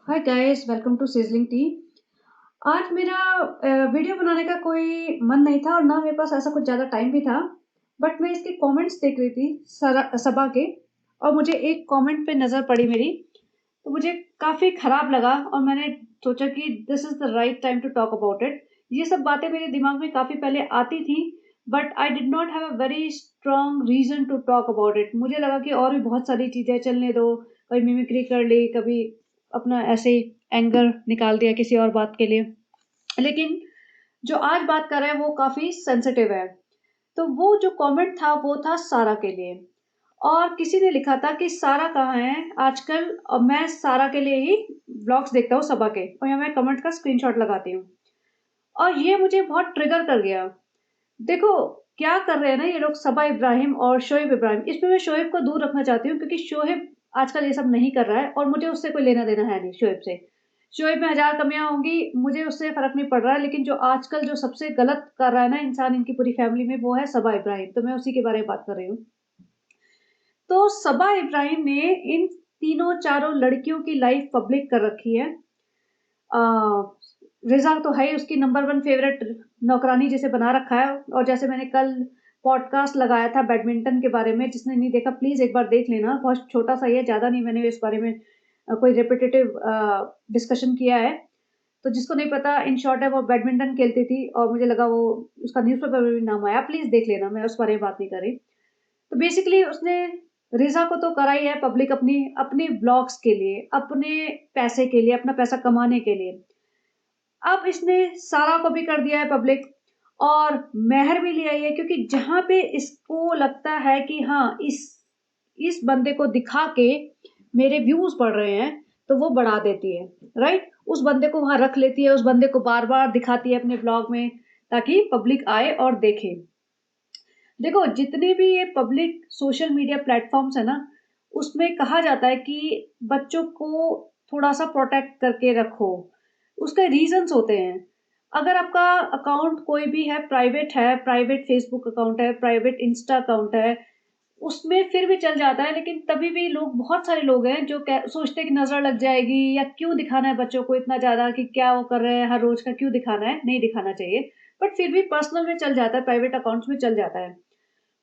Hi guys, welcome to sizzling tea. आज मेरा video बनाने का कोई मन नहीं था और ना मेरे पास ऐसा कुछ ज़्यादा टाइम भी था। बट मैं इसके कमेंट्स देख रही थी सबा के, और मुझे एक कमेंट पे नज़र पड़ी मेरी, तो मुझे काफ़ी खराब लगा और मैंने सोचा कि this is the right time to talk about it. ये सब बातें मेरे दिमाग में काफ़ी पहले आती थी, but I did not have a very strong reason to talk about it. मुझे लगा कि और भी बहुत सारी चीज़ें चलने दो, कभी मिमिक्री कर ली, कभी अपना ऐसे ही एंगर निकाल दिया किसी और बात के लिए। लेकिन जो आज बात कर रहे हैं वो काफ़ी सेंसिटिव है। तो वो जो कमेंट था वो था सारा के लिए, और किसी ने लिखा था कि सारा कहाँ है आजकल, और मैं सारा के लिए ही ब्लॉग्स देखता हूँ सबा के, और यहाँ मैं कमेंट का स्क्रीनशॉट लगाती हूँ। और ये मुझे बहुत ट्रिगर कर गया। देखो, क्या कर रहे हैं ना ये लोग, सबा इब्राहिम और शोएब इब्राहिम। इसमें मैं शोएब को दूर रखना चाहती हूँ क्योंकि शोएब आजकल ये सब नहीं कर रहा है और मुझे उससे कोई लेना-देना है नहीं शोएब से। शोएब में हज़ार कमियाँ होंगी, मुझे उससे फ़र्क नहीं पड़ रहा है, लेकिन जो आजकल जो सबसे गलत कर रहा है ना इंसान इनकी पूरी फैमिली में, वो है सबा इब्राहिम, तो मैं उसी के बारे में बात कर रही हूँ। तो सबा इब्राहिम ने इन तीनों चारों लड़कियों की लाइफ़ पब्लिक कर रखी है। अ, रिज़ा तो है ही उसकी नंबर 1 फ़ेवरेट नौकरानी जिसे बना रखा है, और जैसे मैंने कल पॉडकास्ट लगाया था बैडमिंटन के बारे में, जिसने नहीं देखा प्लीज़ एक बार देख लेना, बहुत छोटा-सा ही है, ज़्यादा नहीं मैंने इस बारे में कोई रिपिटेटिव डिस्कशन किया है। तो जिसको नहीं पता, इन शॉर्ट है, वो बैडमिंटन खेलती थी और मुझे लगा वो उसका न्यूज़पेपर में भी नाम आया, प्लीज़ देख लेना, मैं उस बारे में बात नहीं कर रही। तो बेसिकली उसने रिज़ा को तो करा ही है पब्लिक अपनी अपनी व्लॉग्स के लिए, अपने पैसे के लिए, अपना पैसा कमाने के लिए। अब इसने सारा को भी कर दिया है पब्लिक, और मेहर भी ले आई है, क्योंकि जहाँ पे इसको लगता है कि हाँ, इस बंदे को दिखा के मेरे व्यूज़ बढ़ रहे हैं, तो वो बढ़ा देती है, राइट? उस बंदे को वहाँ रख लेती है, उस बंदे को बार-बार दिखाती है अपने ब्लॉग में, ताकि पब्लिक आए और देखे। देखो, जितने भी ये पब्लिक सोशल मीडिया प्लेटफ़ॉर्म्स हैं ना, उसमें कहा जाता है कि बच्चों को थोड़ा-सा प्रोटेक्ट करके रखो। उसके रीज़न्स होते हैं। अगर आपका अकाउंट कोई भी है, प्राइवेट फ़ेसबुक अकाउंट है, प्राइवेट इंस्टा अकाउंट है, उसमें फिर भी चल जाता है, लेकिन तभी भी लोग, बहुत सारे लोग हैं जो सोचते हैं कि नज़र लग जाएगी, या क्यों दिखाना है बच्चों को इतना ज़्यादा, कि क्या वो कर रहे हैं हर रोज़ का, क्यों दिखाना है? नहीं दिखाना चाहिए। बट फिर भी पर्सनल में चल जाता है, प्राइवेट अकाउंट्स में चल जाता है।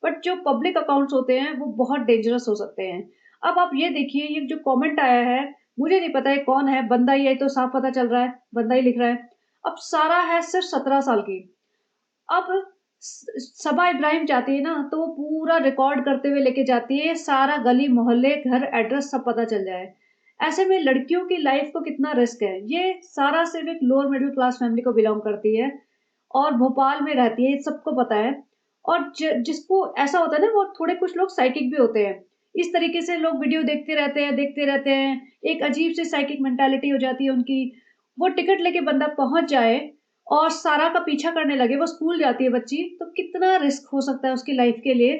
बट जो पब्लिक अकाउंट्स होते हैं वो बहुत डेंजरस हो सकते हैं। अब आप ये देखिए, ये जो कमेंट आया है, मुझे नहीं पता ये कौन है, बंदा ही है, तो साफ पता चल रहा है, बंदा ही लिख रहा है। अब सारा है सिर्फ़ 17 साल की। अब सबा इब्राहिम जाती है ना, तो वो पूरा रिकॉर्ड करते हुए लेके जाती है, सारा गली मोहल्ले, घर, एड्रेस सब पता चल जाए। ऐसे में लड़कियों की लाइफ़ को कितना रिस्क है। ये सारा सिर्फ़ एक लोअर मिडल क्लास फैमिली को बिलॉन्ग करती है और भोपाल में रहती है, ये सबको पता है। और जिसको ऐसा होता है ना, वो थोड़े कुछ लोग साइकिक भी होते हैं। इस तरीके से लोग वीडियो देखते रहते हैं, एक अजीब-सी साइकिक मेंटालिटी हो जाती है उनकी। वो टिकट लेके बंदा पहुँच जाए और सारा का पीछा करने लगे, वो स्कूल जाती है बच्ची, तो कितना रिस्क हो सकता है उसकी लाइफ़ के लिए।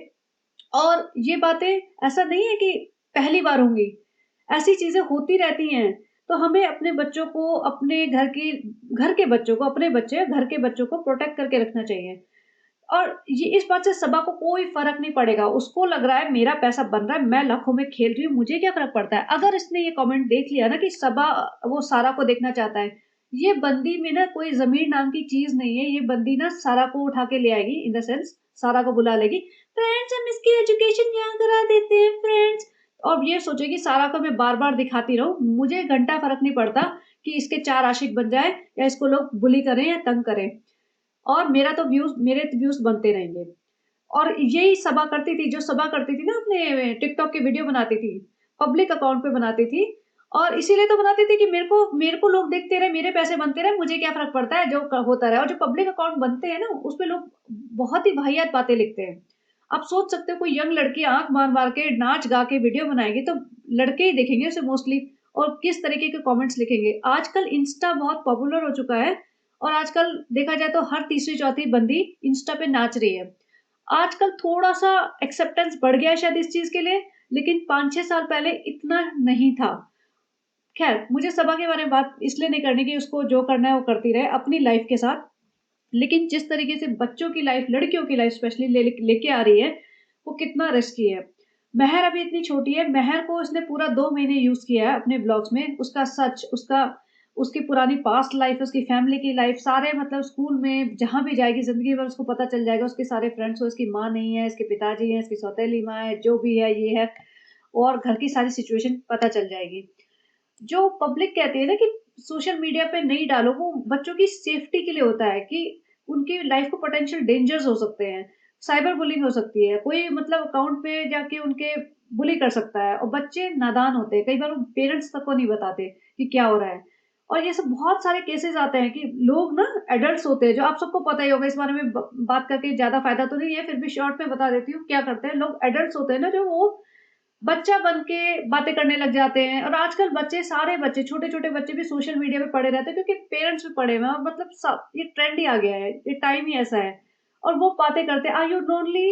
और ये बातें ऐसा नहीं है कि पहली बार होंगी, ऐसी चीज़ें होती रहती हैं। तो हमें अपने बच्चों को, अपने घर के बच्चों को, अपने बच्चे, घर के बच्चों को प्रोटेक्ट करके रखना चाहिए। और ये इस बात से सबा को कोई फ़र्क नहीं पड़ेगा। उसको लग रहा है मेरा पैसा बन रहा है, मैं लाखों में खेल रही हूँ, मुझे क्या फ़र्क पड़ता है? अगर इसने ये कमेंट देख लिया ना कि सबा वो सारा को देखना चाहता है, ये बंदी में ना कोई ज़मीर नाम की चीज़ नहीं है। ये बंदी ना सारा को उठा के ले आएगी, इन द सेंस सारा को बुला लेगी, फ्रेंड्स हम इसकी एजुकेशन यहाँ करा देते हैं फ्रेंड्स। और ये सोचेगी सारा को मैं बार-बार दिखाती रहूँ, मुझे घंटा फ़र्क नहीं पड़ता कि इसके 4 आशिक बन जाएँ या इसको लोग बुली करें या तंग करें। और मेरे व्यूज़ बनते रहेंगे। और यही सबा करती थी, जो सबा करती थी ना, अपने टिकटॉक की वीडियो बनाती थी, पब्लिक अकाउंट पे बनाती थी, और इसीलिए तो बनाती थी कि मेरे को लोग देखते रहे, मेरे पैसे बनते रहे, मुझे क्या फ़र्क पड़ता है जो होता रहे। और जो पब्लिक अकाउंट बनते हैं ना, उसपे लोग बहुत ही वाहियात बातें लिखते हैं। आप सोच सकते हो, कोई यंग लड़की आँख मार-मार के नाच-गा के वीडियो बनाएगी, तो लड़के ही देखेंगे उसे मोस्टली, और किस तरीके के कमेंट्स लिखेंगे। आजकल इंस्टा बहुत पॉपुलर हो चुका है, और आजकल देखा जाए तो हर तीसरी-चौथी बंदी इंस्टा पे नाच रही है। आजकल थोड़ा-सा एक्सेप्टेंस बढ़ गया है शायद इस चीज़ के लिए, लेकिन 5-6 साल पहले इतना नहीं था। ख़ैर, मुझे सबा के बारे में बात इसलिए नहीं करनी कि उसको जो करना है वो करती रहे अपनी लाइफ़ के साथ। लेकिन जिस तरीके से बच्चों की लाइफ़, लड़कियों की लाइफ़ स्पेशली लेके आ रही है, वो कितना रिस्की है। महर अभी इतनी छोटी है, महर को उसने पूरा 2 महीने यूज़ किया है अपने ब्लॉग्स में। उसका सच, उसकी पुरानी पास्ट लाइफ़, उसकी फैमिली की लाइफ़, सारे मतलब स्कूल में जहाँ भी जाएगी ज़िंदगी भर उसको पता चल जाएगा। उसके सारे फ्रेंड्स को, इसकी माँ नहीं है, इसके पिताजी हैं, इसकी सौतेली माँ है, जो भी है, ये है, और घर की सारी सिचुएशन पता चल जाएगी। जो पब्लिक कहती है ना कि सोशल मीडिया पे नहीं डालो, वो बच्चों की सेफ्टी के लिए होता है कि उनकी लाइफ को पोटेंशियल डेंजर्स हो सकते हैं, साइबर बुलिंग हो सकती है, कोई मतलब अकाउंट पे जाके उनके बुली कर सकता है, और बच्चे नादान होते हैं, कई बार वो पेरेंट्स तक को नहीं बताते कि क्या हो रहा है। और ये सब बहुत सारे केसेस आते हैं कि लोग ना एडल्ट्स होते हैं, जो आप सबको पता ही होगा, इस बारे में बात करके ज्यादा फायदा तो नहीं है, फिर भी शॉर्ट में बता देती हूँ क्या करते हैं लोग। एडल्ट्स होते हैं ना, जो वो बच्चा बन के बातें करने लग जाते हैं। और आजकल बच्चे, सारे बच्चे, छोटे-छोटे बच्चे भी सोशल मीडिया पे पड़े रहते हैं, क्योंकि पेरेंट्स भी पड़े हुए हैं, और मतलब सब ये ट्रेंड ही आ गया है, ये टाइम ही ऐसा है। और वो बातें करते हैं, are you lonely?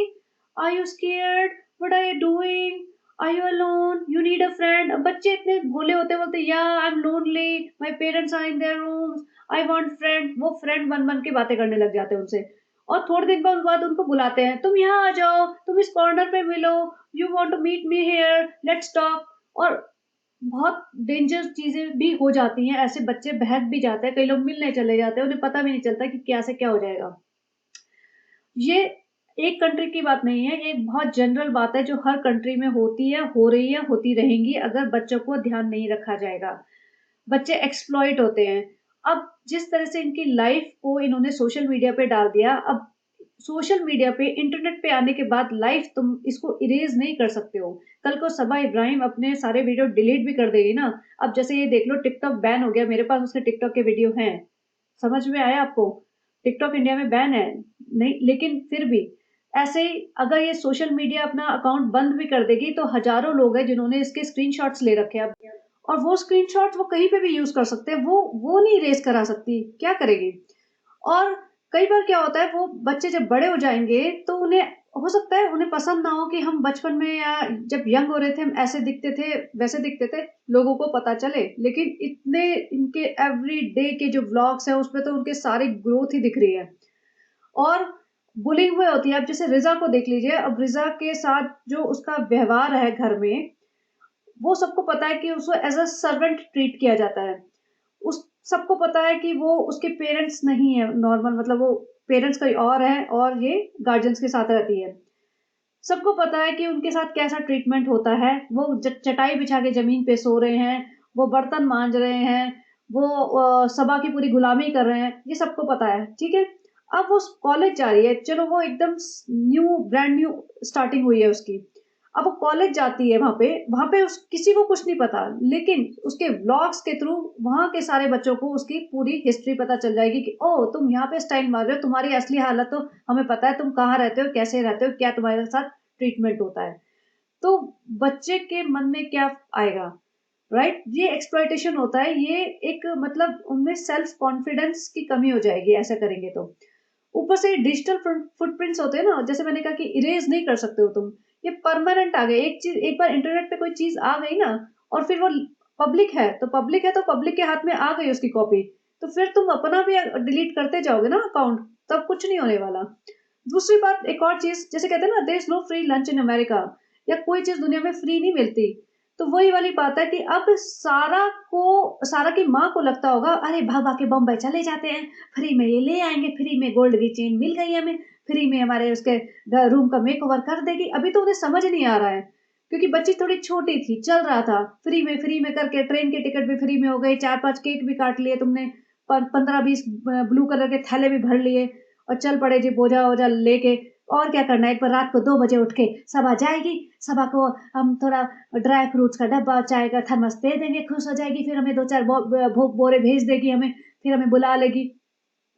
Are you scared? What are you doing? Are you alone? You need a friend? बच्चे इतने भोले होते हैं, बोलते हैं, या I am lonely, my parents are in their rooms, I want friend. वो फ्रेंड बन-बन के बातें करने लग जाते हैं उनसे। और थोड़े दिन बाद उनको बुलाते हैं, तुम यहाँ आ जाओ, तुम इस कॉर्नर पे मिलो, you want to meet me here, let's talk. और बहुत डेंजर चीजें भी हो जाती हैं, ऐसे बच्चे बहक भी जाते हैं, कई लोग मिलने चले जाते हैं, उन्हें पता भी नहीं चलता कि क्या से क्या हो जाएगा। ये एक कंट्री की बात नहीं है, ये एक बहुत जनरल बात है जो हर कंट्री में होती है, हो रही है, होती रहेंगी, अगर बच्चों को ध्यान नहीं रखा जाएगा। बच्चे एक्सप्लॉइट होते हैं। अब जिस तरह से इनकी लाइफ को इन्होंने सोशल मीडिया पे डाल दिया, अब सोशल मीडिया पे, इंटरनेट पे आने के बाद लाइफ तुम इसको इरेज़ नहीं कर सकते हो। कल को सबा इब्राहिम अपने सारे वीडियो डिलीट भी कर देगी ना। अब जैसे ये देख लो, टिकटॉक बैन हो गया, मेरे पास उसके टिकटॉक के वीडियो हैं। समझ में आया आपको? टिकटॉक इंडिया में बैन है, नहीं, लेकिन फिर भी ऐसे ही अगर ये सोशल मीडिया अपना अकाउंट बंद भी कर देगी, तो हज़ारों लोग हैं जिन्होंने इसके स्क्रीनशॉट्स ले रखे हैं अब, और वो स्क्रीनशॉट वो कहीं पे भी यूज़ कर सकते हैं, वो नहीं इरेज़ करा सकती, क्या करेगी? और कई बार क्या होता है, वो बच्चे जब बड़े हो जाएँगे तो उन्हें हो सकता है उन्हें पसंद ना हो कि हम बचपन में या जब यंग हो रहे थे हम ऐसे दिखते थे, वैसे दिखते थे, लोगों को पता चले। लेकिन इतने इनके एवरीडे के जो व्लॉग्स हैं उसपे तो उनके सारी ग्रोथ ही दिख रही है। और बुलिंग हुई होती है। अब जैसे रिज़ा को देख लीजिए, अब रिज़ा के साथ जो उसका व्यवहार है घर में, वो सबको पता है कि उसको एज़ अ सर्वेंट ट्रीट किया जाता है। उस सबको पता है कि वो उसके पेरेंट्स नहीं है नॉर्मल, मतलब वो पेरेंट्स कोई और है और ये गार्डियंस के साथ रहती है। सबको पता है कि उनके साथ कैसा ट्रीटमेंट होता है। वो चटाई बिछा के ज़मीन पे सो रहे हैं, वो बर्तन माँज रहे हैं, वो सबा की पूरी गुलामी कर रहे हैं, ये सबको पता है, ठीक है? अब वो कॉलेज जा रही है, चलो वो एकदम ब्रांड न्यू स्टार्टिंग हुई है उसकी। अब वो कॉलेज जाती है, वहाँ पे उस किसी को कुछ नहीं पता, लेकिन उसके व्लॉग्स के थ्रू वहाँ के सारे बच्चों को उसकी पूरी हिस्ट्री पता चल जाएगी कि ओह! तुम यहाँ पे स्टाइल मार रहे हो, तुम्हारी असली हालत तो हमें पता है, तुम कहाँ रहते हो, कैसे रहते हो, क्या तुम्हारे साथ ट्रीटमेंट होता है। तो बच्चे के मन में क्या आएगा, राइट? ये एक्सप्लॉइटेशन होता है, ये एक मतलब उनमें सेल्फ कॉन्फिडेंस की कमी हो जाएगी ऐसा करेंगे तो। ऊपर से डिजिटल फुटप्रिंट्स होते हैं ना, जैसे मैंने कहा कि इरेज नहीं कर सकते हो तुम, ये परमानेंट आ गए। एक चीज एक बार इंटरनेट पे कोई चीज आ गई ना, और फिर वो पब्लिक है तो पब्लिक के हाथ में आ गई उसकी कॉपी, तो फिर तुम अपना भी डिलीट करते जाओगे ना अकाउंट, तब कुछ नहीं होने वाला। दूसरी बात, एक और चीज, जैसे कहते हैं ना, there is no free lunch in America, या कोई चीज दुनिया में फ्री नहीं मिलती। तो वही वाली बात है कि अब सारा की माँ को लगता होगा, अरे भाग भाग के बम्बई चले जाते हैं, फ्री में ये ले आएँगे, फ्री में गोल्ड की चेन मिल गई हमें, फ्री में हमारे उसके रूम का मेकओवर कर देगी। अभी तो उन्हें समझ नहीं आ रहा है, क्योंकि बच्ची थोड़ी छोटी थी, चल रहा था, फ्री में करके ट्रेन के टिकट भी फ्री में हो गई, 4-5 केक भी काट लिए तुमने, 15-20 ब्लू कलर के थैले भी भर लिए, और चल पड़े जी बोझा-वोझा लेके। और क्या करना है, एक बार रात को 2 बजे उठ के सबा जाएगी, सबा को हम थोड़ा ड्राई फ्रूट्स का डब्बा, चाय का थर्मस दे देंगे, खुश हो जाएगी, फिर हमें 2-4 बोरे भेज देगी हमें, फिर हमें बुला लेगी।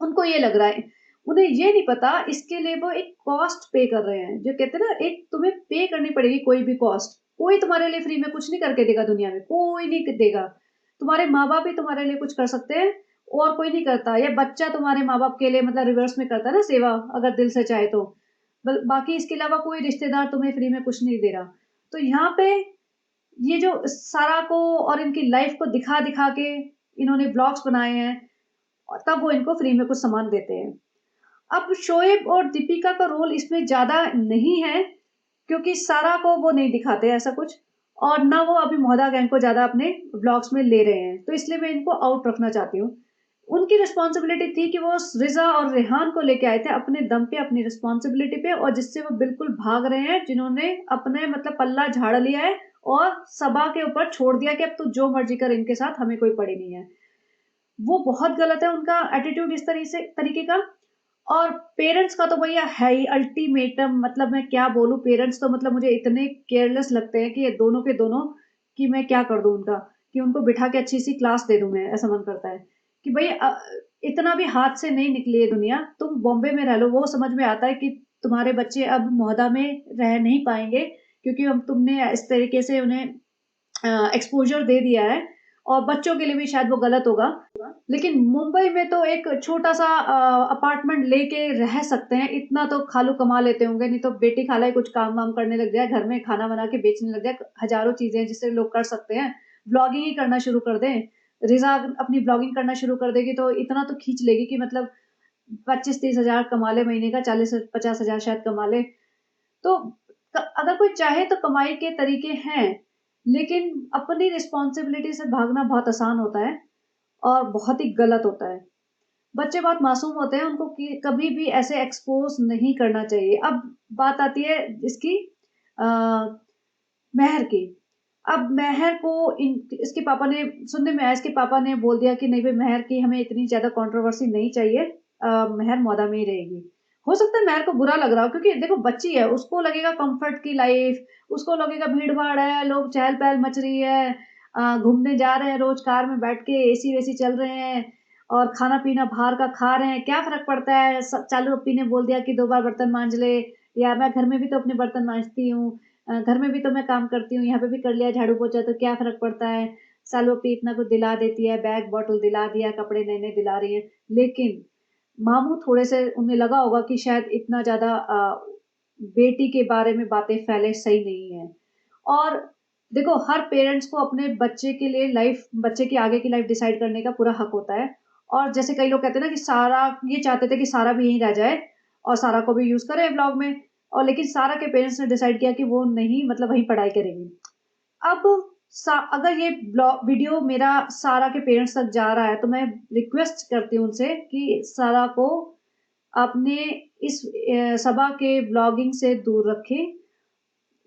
उनको ये लग रहा है, उन्हें ये नहीं पता इसके लिए वो एक कॉस्ट पे कर रहे हैं। जो कहते हैं ना, एक तुम्हें पे करनी पड़ेगी कोई भी कॉस्ट। कोई तुम्हारे लिए फ्री में कुछ नहीं करके देगा दुनिया में, कोई नहीं देगा। तुम्हारे माँ-बाप ही तुम्हारे लिए कुछ कर सकते हैं, और कोई नहीं करता। या बच्चा तुम्हारे माँ-बाप के लिए मतलब रिवर्स में करता है ना सेवा, अगर दिल से चाहे तो। बाकी इसके अलावा कोई रिश्तेदार तुम्हें फ्री में कुछ नहीं दे रहा। तो यहाँ पे ये जो सारा को और इनकी लाइफ को दिखा-दिखा के इन्होंने व्लॉग्स बनाए हैं, और तब वो इनको फ्री में कुछ सामान देते हैं। अब शोएब और दीपिका का रोल इसमें ज़्यादा नहीं है, क्योंकि सारा को वो नहीं दिखाते ऐसा कुछ, और ना वो अभी मोहदा गैंग को ज़्यादा अपने व्लॉग्स में ले रहे हैं, तो इसलिए मैं इनको आउट रखना चाहती हूँ। उनकी रिस्पॉन्सिबिलिटी थी कि वो रिज़ा और रेहान को लेके आए थे अपने दम पे, अपनी रिस्पॉन्सिबिलिटी पे, और जिससे वो बिल्कुल भाग रहे हैं, जिन्होंने अपने मतलब पल्ला झाड़ लिया है और सबा के ऊपर छोड़ दिया कि अब तू जो मर्जी कर, इनके साथ हमें कोई पड़ी नहीं है। वो बहुत गलत है उनका एटीट्यूड इस तरीके का। और पेरेंट्स का तो भैया है ही अल्टीमेटम, मतलब मैं क्या बोलूँ, पेरेंट्स तो मतलब मुझे इतने केयरलेस लगते हैं कि ये दोनों के दोनों, कि मैं क्या कर दूँ उनका, कि उनको बिठा के अच्छी सी क्लास दे दूँ मैं, ऐसा मन करता है कि भाई इतना भी हाथ से नहीं निकली है दुनिया, तुम बॉम्बे में रह लो, वो समझ में आता है कि तुम्हारे बच्चे अब मोहदा में रह नहीं पाएंगे, क्योंकि अब तुमने इस तरीके से उन्हें एक्सपोजर दे दिया है, और बच्चों के लिए भी शायद वो गलत होगा। लेकिन मुंबई में तो एक छोटा-सा अपार्टमेंट लेके रह सकते हैं, इतना तो खालू कमा लेते होंगे, नहीं तो बेटी खाला ही कुछ काम-वाम करने लग जाए, घर में खाना बना के बेचने लग जाए, हज़ारों चीज़ें हैं जिससे लोग कर सकते हैं। व्लॉगिंग ही करना शुरू कर दें, रिज़ा अपनी व्लॉगिंग करना शुरू कर देगी तो इतना तो खींच लेगी कि मतलब 25-30 हज़ार कमा ले महीने का, 40-50 हज़ार शायद कमा ले। तो अगर कोई चाहे तो कमाई के तरीके हैं, लेकिन अपनी रिस्पॉन्सिबिलिटी से भागना बहुत आसान होता है और बहुत ही गलत होता है। बच्चे बहुत मासूम होते हैं, उनको कभी भी ऐसे एक्सपोज नहीं करना चाहिए। अब बात आती है इसकी अ, महर की। अब महर को इसके पापा ने, सुनने में आया इसके पापा ने बोल दिया कि नहीं भाई महर की हमें इतनी ज़्यादा कंट्रोवर्सी नहीं चाहिए, महर मौदा में ही रहेगी। हो सकता है महर को बुरा लग रहा हो, क्योंकि देखो बच्ची है, उसको लगेगा कंफर्ट की लाइफ, उसको लगेगा भीड़-भाड़ है, लोग चहल-पहल मच रही है, घूमने जा रहे हैं रोज़ कार में बैठ के, एसी-वेसी चल रहे हैं और खाना-पीना बाहर का खा रहे हैं, क्या फ़र्क पड़ता है? चालू अप्पी ने बोल दिया कि 2 बार बर्तन मांज ले, या मैं घर में भी तो अपने बर्तन मांजती हूँ, घर में भी तो मैं काम करती हूँ, यहाँ पे भी कर लिया झाड़ू पोछा, तो क्या फ़र्क पड़ता है? सालों पे इतना कुछ दिला देती है, बैग बॉटल दिला दिया, कपड़े नए-नए दिला रही है। लेकिन मामू थोड़े से उन्हें लगा होगा कि शायद इतना ज़्यादा बेटी के बारे में बातें फैले सही नहीं है। और देखो हर पेरेंट्स को अपने बच्चे के लिए बच्चे की आगे की लाइफ डिसाइड करने का पूरा हक होता है। और जैसे कई लोग कहते हैं ना कि सारा ये चाहते थे कि सारा भी यहीं रह जाए और सारा को भी यूज़ करें व्लॉग में, और लेकिन सारा के पेरेंट्स ने डिसाइड किया कि वो नहीं, मतलब वहीं पढ़ाई करेगी। अब अगर ये वीडियो मेरा सारा के पेरेंट्स तक जा रहा है, तो मैं रिक्वेस्ट करती हूँ उनसे कि सारा को अपने इस सबा के ब्लॉगिंग से दूर रखें।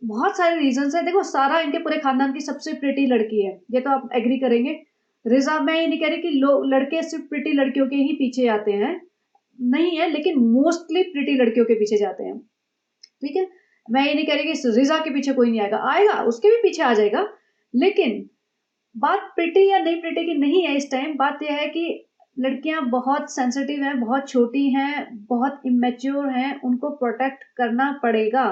बहुत सारे रीज़न्स हैं। देखो सारा इनके पूरे खानदान की सबसे प्रिटी लड़की है, ये तो आप एग्री करेंगे। रिज़ा, मैं ये नहीं कह रही कि लड़के सिर्फ़ प्रिटी लड़कियों के ही पीछे आते हैं, नहीं है, लेकिन मोस्टली प्रिटी लड़कियों के पीछे जाते हैं, ठीक है? मैं ये नहीं कह रही कि रिज़ा के पीछे कोई नहीं आएगा, आएगा, उसके भी पीछे आ जाएगा। लेकिन बात प्रिटी या नहीं प्रिटी की नहीं है इस टाइम, बात ये है कि लड़कियाँ बहुत सेंसिटिव हैं, बहुत छोटी हैं, बहुत इमैच्योर हैं, उनको प्रोटेक्ट करना पड़ेगा।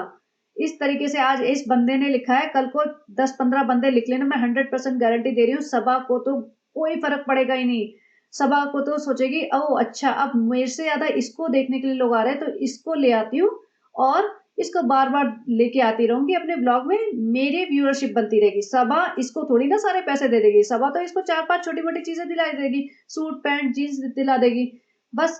इस तरीके से आज इस बंदे ने लिखा है, कल को 10-15 बंदे लिख लेना, मैं 100% गारंटी दे रही हूँ, सबा को तो कोई फ़र्क पड़ेगा ही नहीं। सबा को तो सोचेगी, ओह! अच्छा, अब मेरे से ज़्यादा इसको देखने के लिए लोग आ रहे हैं, तो इसको ले आती हूँ और इसको बार-बार लेके आती रहूँगी अपने ब्लॉग में, मेरी व्यूअरशिप बनती रहेगी। सबा इसको थोड़ी ना सारे पैसे दे देगी, सबा तो इसको 4-5 छोटी-मोटी चीज़ें दिला देगी, सूट, पैंट, जीन्स दिला देगी, बस,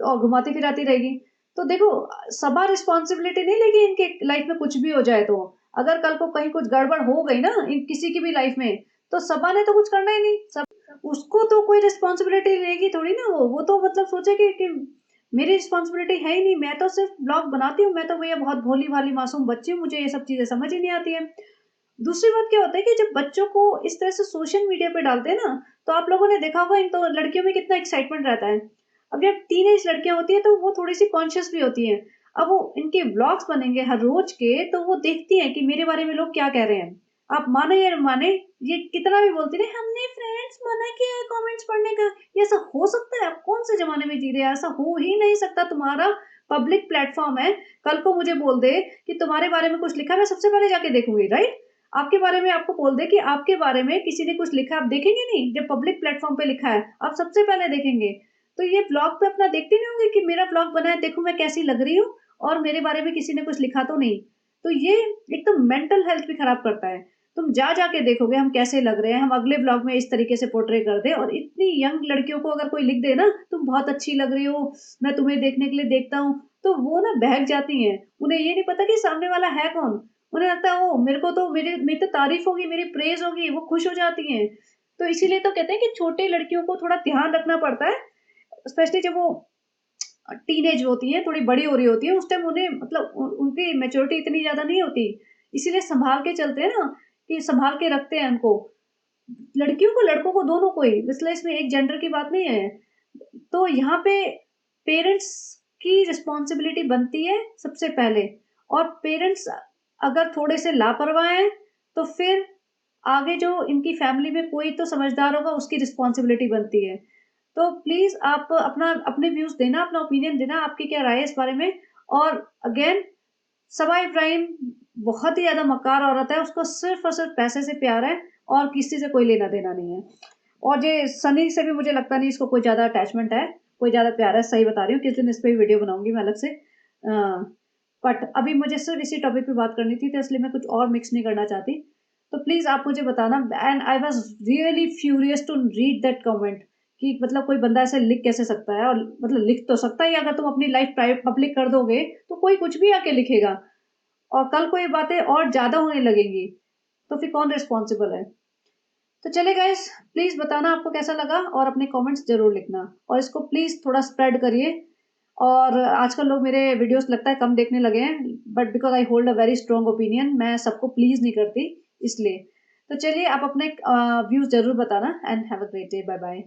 और घुमाती फिराती रहेगी। तो देखो सबा रिस्पॉन्सिबिलिटी नहीं लेगी इनके लाइफ में कुछ भी हो जाए तो। अगर कल को कहीं कुछ गड़बड़ हो गई ना इन किसी की भी लाइफ में, तो सबा ने तो कुछ करना ही नहीं। सब उसको तो कोई रिस्पॉन्सिबिलिटी लेगी थोड़ी ना वो तो मतलब सोचेगी कि मेरी रिस्पॉन्सिबिलिटी है ही नहीं, मैं तो सिर्फ ब्लॉग बनाती हूँ, मैं तो भैया बहुत भोली-भाली मासूम बच्ची हूँ, मुझे ये सब चीज़ें समझ ही नहीं आती हैं। दूसरी बात क्या होता है कि जब बच्चों को इस तरह से सोशल मीडिया पे डालते हैं ना, तो आप लोगों ने देखा होगा इन तो लड़कियों में कितना एक्साइटमेंट रहता है। अब जब टीनेज लड़कियाँ होती हैं तो वो थोड़ी-सी कॉन्शियस भी होती हैं। अब वो इनके व्लॉग्स बनेंगे हर रोज़ के, तो वो देखती हैं कि मेरे बारे में लोग क्या कह रहे हैं। आप माने या न माने, ये कितना भी बोलती रहे, हमने फ्रेंड्स मना किया है कमेंट्स पढ़ने का। ये ऐसा हो सकता है? आप कौन-से ज़माने में जी रहे हैं? ऐसा हो ही नहीं सकता। तुम्हारा पब्लिक प्लेटफ़ॉर्म है, कल को मुझे बोल दे कि तुम्हारे बारे में कुछ लिखा है, मैं सबसे पहले जाके देखूँगी, राइट? आपके बारे में आपको बोल दे कि आपके बारे में किसी ने कुछ लिखा है, आप देखेंगे नहीं? जब पब्लिक प्लेटफ़ॉर्म पे लिखा है, आप सबसे पहले देखेंगे। तो ये ब्लॉग पे अपना देखते नहीं होंगे कि मेरा ब्लॉग बना है, देखो मैं कैसी लग रही हूँ और मेरे बारे में किसी ने कुछ लिखा तो नहीं। तो ये एक तो मेंटल हेल्थ भी खराब करता है। तुम जा के देखोगे हम कैसे लग रहे हैं, हम अगले ब्लॉग में इस तरीके से पोर्ट्रे कर दें, और इतनी यंग लड़कियों को अगर कोई लिख दे ना, तुम बहुत अच्छी लग रही हो, मैं तुम्हें देखने के लिए देखता हूँ, तो वो ना बहक जाती हैं। उन्हें ये नहीं पता कि सामने वाला है कौन। उन्हें लगता है ओह! मेरे को तो मेरी तो तारीफ़ होगी, मेरी प्रेज़ होगी, वो खुश हो जाती हैं। तो इसीलिए तो कहते हैं कि छोटी लड़कियों को थोड़ा ध्यान रखना पड़ता है, स्पेशली जब वो टीनेज होती है, थोड़ी बड़ी हो रही होती है, उस टाइम उन्हें मतलब उनकी मैच्योरिटी इतनी ज़्यादा नहीं होती। इसीलिए सँभाल के चलते हैं ना, कि सँभाल के रखते हैं उनको। लड़कियों को, लड़कों को, दोनों को ही, इसलिए इसमें एक जेंडर की बात नहीं है। तो यहाँ पे पेरेंट्स की रिस्पॉन्सिबिलिटी बनती है सबसे पहले, और पेरेंट्स अगर थोड़े से लापरवाह हैं, तो फिर आगे जो इनकी फैमिली में कोई तो समझदार होगा, उसकी रिस्पॉन्सिबिलिटी बनती है। तो प्लीज़ आप अपने व्यूज़ देना, अपना ओपिनियन देना, आपकी क्या राय है इस बारे में? और अगेन, सबा इब्राहिम बहुत ही ज़्यादा मक्कार औरत है, उसको सिर्फ़ और सिर्फ़ पैसे से प्यार है और किसी से कोई लेना-देना नहीं है। और ये सनी से भी मुझे लगता नहीं इसको कोई ज़्यादा अटैचमेंट है, कोई ज़्यादा प्यार है, सही बता रही हूँ, किसी दिन इस पे भी वीडियो बनाऊँगी मैं अलग से। बट अभी मुझे सिर्फ़ इसी टॉपिक पे बात करनी थी, तो इसलिए मैं कुछ और मिक्स नहीं करना चाहती। तो प्लीज़ आप मुझे बताना, and I was really furious to read that comment कि मतलब कोई बंदा ऐसे लिख कैसे सकता है, और मतलब लिख तो सकता ही है, अगर तुम अपनी लाइफ़ पब्लिक कर दोगे, तो कोई कुछ भी आके लिखेगा। और कल को ये बातें और ज़्यादा होने लगेंगी, तो फिर कौन रिस्पॉन्सिबल है? तो चलिए गाइस, प्लीज़ बताना आपको कैसा लगा, और अपने कमेंट्स ज़रूर लिखना, और इसको प्लीज़ थोड़ा स्प्रेड करिए। और आजकल लोग मेरे वीडियोस लगता है कम देखने लगे हैं, but because I hold a very strong opinion, मैं सबको प्लीज़ नहीं करती, इसलिए। तो चलिए, आप अपने व्यूज़ ज़रूर बताना, and have a great day. Bye bye.